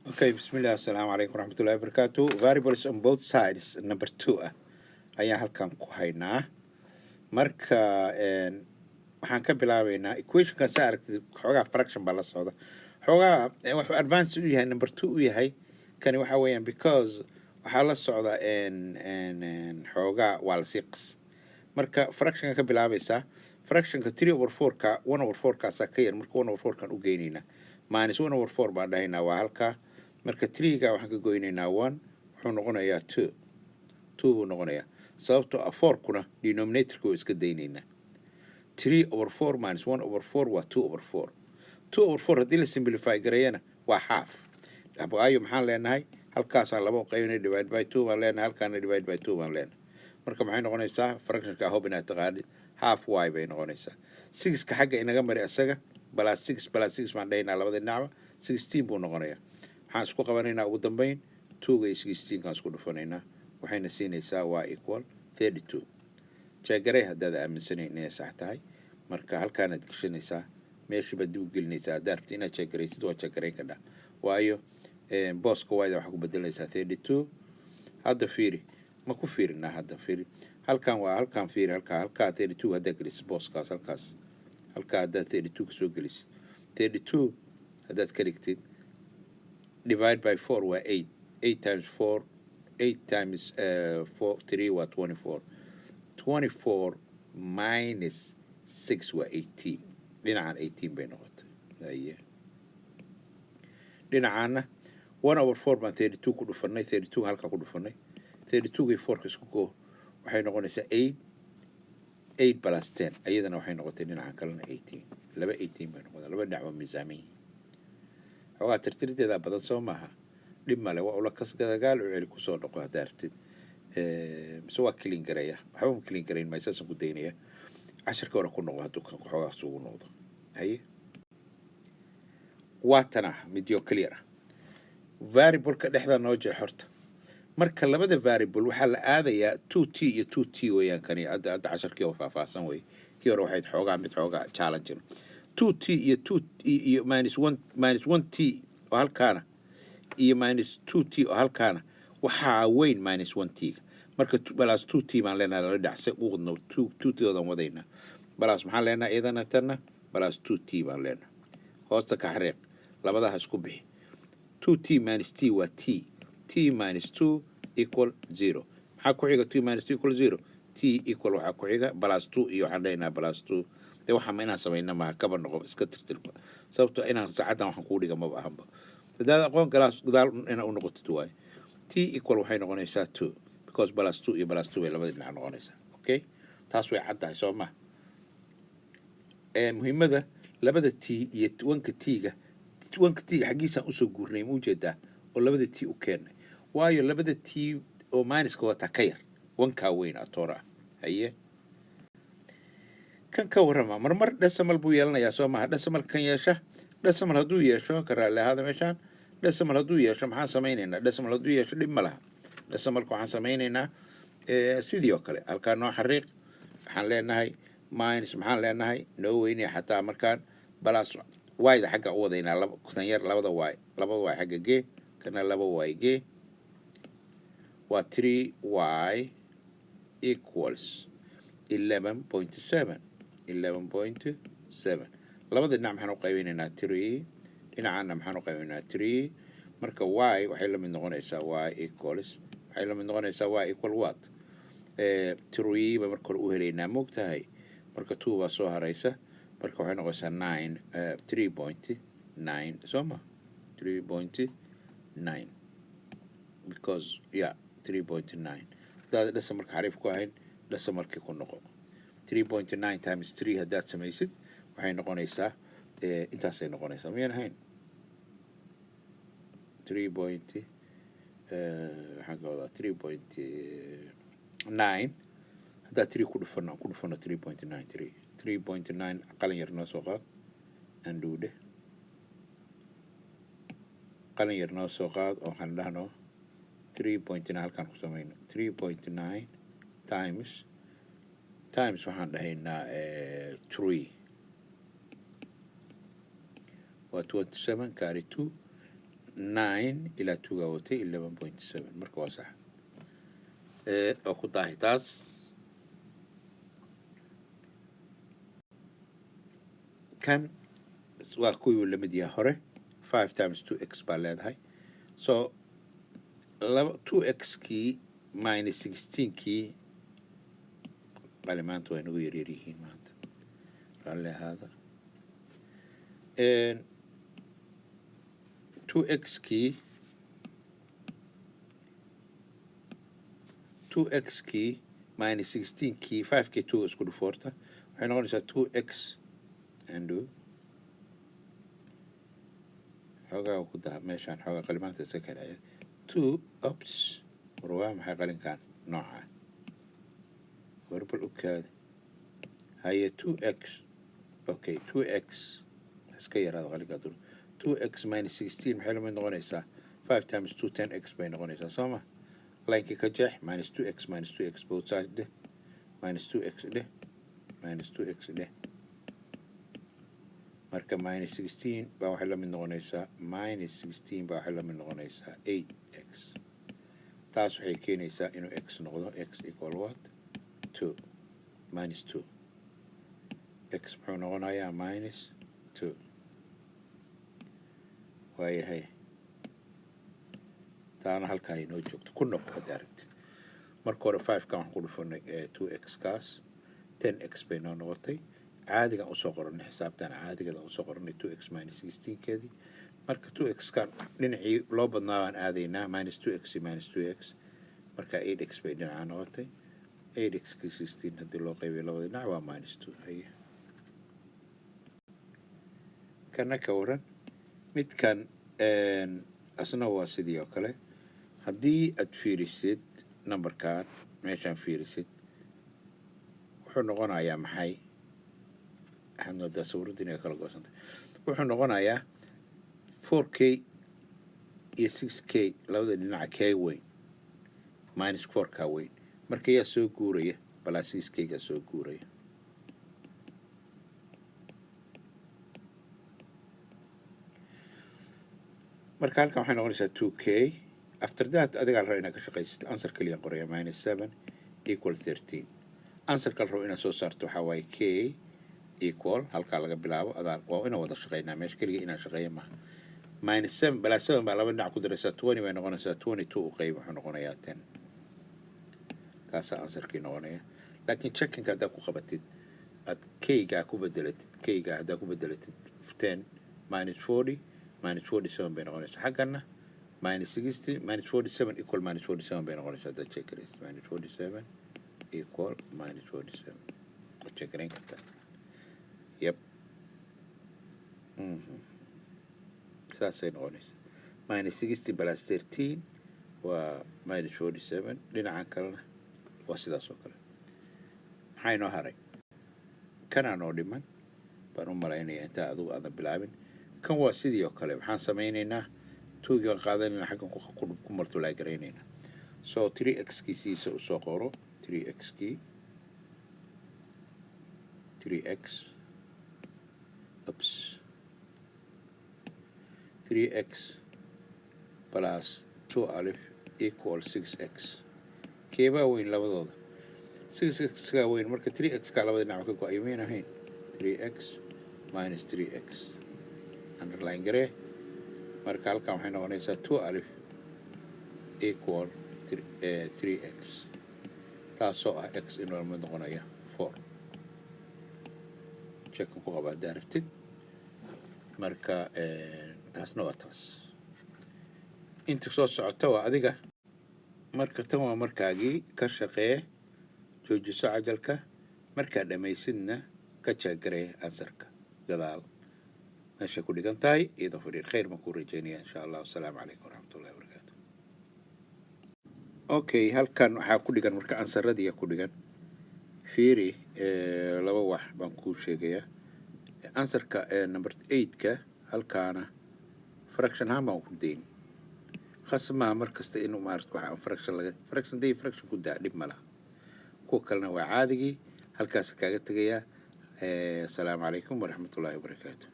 Okay, bismillah, assalamu alaikum warahmatullahi wabarakatuh. Variables on both sides, number 2 ah, ayaan halkan ku haynaa. Marka waxaan ka bilaabaynaa equationka saa aragtid xoogaa fraction baa la socda. Xoogaa wuxuu advance u yahay number 2 u yahay. Kani waxa weeyaan because waxaa la socda xoogaa waa la sii qas. Marka fractionka ka bilaabaysaa. Fractionka 3/4 ka 1/4 kaasaa ka yar marka 1/4 kan u geynaynaa. Minus 1/4 baan dhahaynaa waa halkaa. Marka 3 ga waxaan ka goynaynaa 1 wuxuu noqonayaa 2 buu noqonayaa sababtoo ah 4 kuna denominatorka waa iska daynaynaa 3/4 minus 1/4 waa 2/4 2/4 haddii la simplify gareeyana waa half waayo maxaan leenahay halkaasaan laba u qaybinay divide by 2 baan leenahay halkaana divide by 2 baan leenahay marka maxay noqonaysaa fractionka hope inaad taqaanid half y bay noqonaysaa 6ka xagga inaga mari isaga plus 6 baan dhahaynaa labada dhinacba 16 buu noqonayaa waxaan isku qabanaynaa ugu dambeyn 2 iyo 16 kaan isku dhufanaynaa waxayna siinaysaa y equal 32 jeegarey haddaad aaminsanayn inay sax tahay marka halkaanaad gashanaysaa meeshii baad dib u gelinaysaa haddaad rabtid inaad jeegaraysid waa jeegarayn kadhaa waayo booska wayda waxaa ku bedelaysaa 32 hadda fiiri ma ku fiirinaa hadda fiiri halkan waa halkan fiiri halkaa 32 haddaad gelisid booskaas halkaa haddaad 32 kasoo gelisid 32 haddaad ka dhigtid divide by 4 waa 8 times 4 8 times 3 waa 24 24 minus 6 waa 18 dhinacan 18 bay noqotay dhinacaana 1/4 baan 32 ku dhufanay 32 halka ku dhufanay 32 iyo 4 isku goo waxay noqonaysaa 8 plus 10 ayadana waxay noqotay dhinacan kalena 18 laba 18 bay noqotay laba dhinac waa miisaamiyey xogaa tirtirteeda badan soo maaha dhib male waa ula kas gadagaal u celi kusoo noqo haddaa rabtid mise waa kilin garaya waxba ma kilin garayn ma isaasan ku daynaya cashirka hore ku noqo hadduu kan xoogaa sugu noqdo haye waa tana midyo clear ah variableka dhexda noo jee horta marka labada variable waxaa la aadayaa 2t iyo 2t weeyaan kani hadda casharkii oo faahfaahsan wey kii hore waxayd xoogaa mid xoogaa challenge 2t iyo 2 iyo minus 1t oo halkaana iyo minus 2t oo halkaana waxaa weyn minus 1t marka plus 2t baan leenahay la dhacse uqadno 2t oodan wadayna plus maxaan leenahay iyadana tanna plus 2t baan leenahay hoosta ka xariiq labadaha isku bixi 2t minus t waa t minus 2 equal 0 maxaa ku xiga 2 minus 2 equal 0 t equal waxaa ku xiga plus 2 iyo waxaan dhahaynaa plus 2 de waxaa ma inaan samayna maha kaba noqo iska tirtirba sababtoo inaan saacaddan waxaan kuu dhiga maba ahanba haddaad aqoon galaas gadaal inaa u noqotid waaye t equal waxay noqonaysaa 2 because plus 2 iyo plus 2 bay labada dhinac noqonaysaa okay taas way caddahay soo maha muhiimada labada t iyo wanka t-ga xaggiisaan usoo guurnay ma ujeedaa oo labada t u keennay waayo labada t oo minuska wataa ka yar wankaa weyn atoora ah haye kan ka warrama marmar decimal buu yeelanayaa soo maha decimal kan yeesha decimal hadduu yeesho ka raalli ahaada meeshaan decimal hadduu yeesho maxaan samaynaynaa decimal hadduu yeesho dhib ma laha decimalka waxaan samaynaynaa sidii oo kale halkaa noo xariiq waxaan leenahay minus maxaan leenahay noo weynaya xataa markaan balas wayda xagga u wadaynaa tan yar labada y xagga g kana laba y g waa 3y equals 11.7 labada dhinac maxaan u qaybinaynaa 3 dhinacaana maxaan u qaybinaynaa 3 marka y waxay la mid noqonaysaa y equals waxay la mid noqonaysaa y equal what 3 ba marka hore u helaynaa moogtahay marka 2 baa soo haraysa marka waxay noqonaysaa 3.9 soo ma 3.9 because 3.9 haddaad decimalka xariif ku ahayn decimalkii ku noqo 3.9 times 3 haddaad samaysid waxay noqonaysaa intaasay noqonaysaa miyaan ahayn 3.9 haddaad 3 ku dhufano 3.9 qalin yar noo soo qaad andhuudhe qalin yar noo soo qaad oo waxaan dhahno 3.9 halkaan ku samayno 3.9 times waxaan dhahaynaa 3 waa 27 carry 2 9 ilaa 2 watay 11.7 marka waa sax oo ku tahay taas kan waa kuwii la mid yahay hore 5 times 2x baa leedahay so 2x kii minus 16 kii maanta way nagu yaryar yihiin maanta raalli ahaada 2x kii 2x kii minus 16 kii 5 kii 2 isku dhufoorta waxay noqonaysaa 2x and xoogaa ku daha meeshaan xoogaa qalimaanta iska kalaya 2 ups warwaa maxay qalinkaan nooca warbal u kaada haye 2x okay 2x iska yaraada qalinkaa dul 2x minus 16 maxay lamid noqonaysaa 5 times 2 10x bay noqonaysaa soo ma linekii ka jeex minus 2x both sides dheh minus 2x dheh minus 2x dheh marka minus 16 baa waxay lamid noqonaysaa minus 16 baa waxay lamid noqonaysaa 8x taas waxay keenaysaa inuu x noqdo x equal what 2 minus 2 x muxuu noqonayaa minus 2 waayahay taana halkaa inoo joogto ku noqo hadda aragtid marka hore 5 kan waxaan ku dhufanay 2x kaas 10x bay noo noqotay caadigan usoo qoranay xisaabtan caadigada usoo qoranay 2x minus 16 keedii marka 2x kan dhinacii loo badnaa baan aadaynaa minus 2x minus 2x marka 8x bay dhinacaa noqotay 8x ki 16 haddii loo qaybiyo labada dhinac waa minus 2 haye kana ka waran midkan asna waa sidii oo kale haddii aad fiirisid numberkan meeshaan fiirisid wuxuu noqonayaa maxay waxaad moodaa sawirradda inay kala goosantay wuxuu noqonayaa 4k iyo 6k labada dhinaca kee weyn minus 4k weyn marka yaa soo guuraya balaa 6k gaa soo guuraya marka halkan waxay noqonaysaa 2k after that adigaa la rabo inaad ka shaqaysid answer kaliya qoraya minus 7 equal 13 answerka la rabo inaad soo saarto waxaa waaye k equal halkaa laga bilaabo adaa waa inaan wada shaqaynaa meesha keliga inaan shaqeeya maaha minus 7 balaa 7 baa laba dhinac ku daraysaa 20 bay noqonaysaa 22 u qayb wuxuu noqonayaa 10 kaasaa answerkii noqonaya laakiin checkinka haddaa ku qabatid aad kgaa ku bedelatid kgaa haddaa ku bedelatid 10 minus 40 minus 47 bay noqonaysaa xaggana minus 60 minus 47 equal minus 47 bay noqonaysaa haddaad check garaysid minus 47 equal minus 47 waad check garayn kartaa yep saasay noqonaysaa minus 60 plus 13 waa minus 47 dhinacan kalena waa sidaas oo kale maxaa inoo haray kanaa noo dhiman baan u malaynayaa intaa adigu aadan bilaabin kan waa sidii oo kale waxaan samaynaynaa tuugii baan qaadanayna xaggan ku martulaa garaynaynaa so 3x kii siisa usoo qoro 3x kii 3x ups 3x plus 2 alif equal 6x keebaa weyn labadooda 6x kaa weyn marka 3x kaa labada dhinac ka go-ayo mayn ahayn 3x minus 3x underline garee marka halkan waxay noqonaysaa 2 alif equal 3x taasoo ah x inoo mid noqonaya 4 checkan ku qaba haddaa rabtid marka taasna waa taas inta soo socota waa adiga marka tan waa markaagii ka shaqee joojiso cajalka markaa dhammaysidna ka jaagaree ansarka gadaal meesha ku dhigan tahay iyadoo fadhiir khayr ma kuu rajaynaya insha allah wasalaamu calaykum waraxmatullahi wabarakaatu okay halkan waxaa ku dhigan marka ansaradiiya ku dhigan fiiri laba wax baan kuu sheegayaa ansarka number 8ka halkaana fraction ahaan baan ku dayn khasmaha mar kasta inuu maarata waxaan fraction ku daa dhib ma laha kuwa kalena waa caadigii halkaas kaaga tegayaa asalaamu calaykum waraxmatullahi wabarakaatu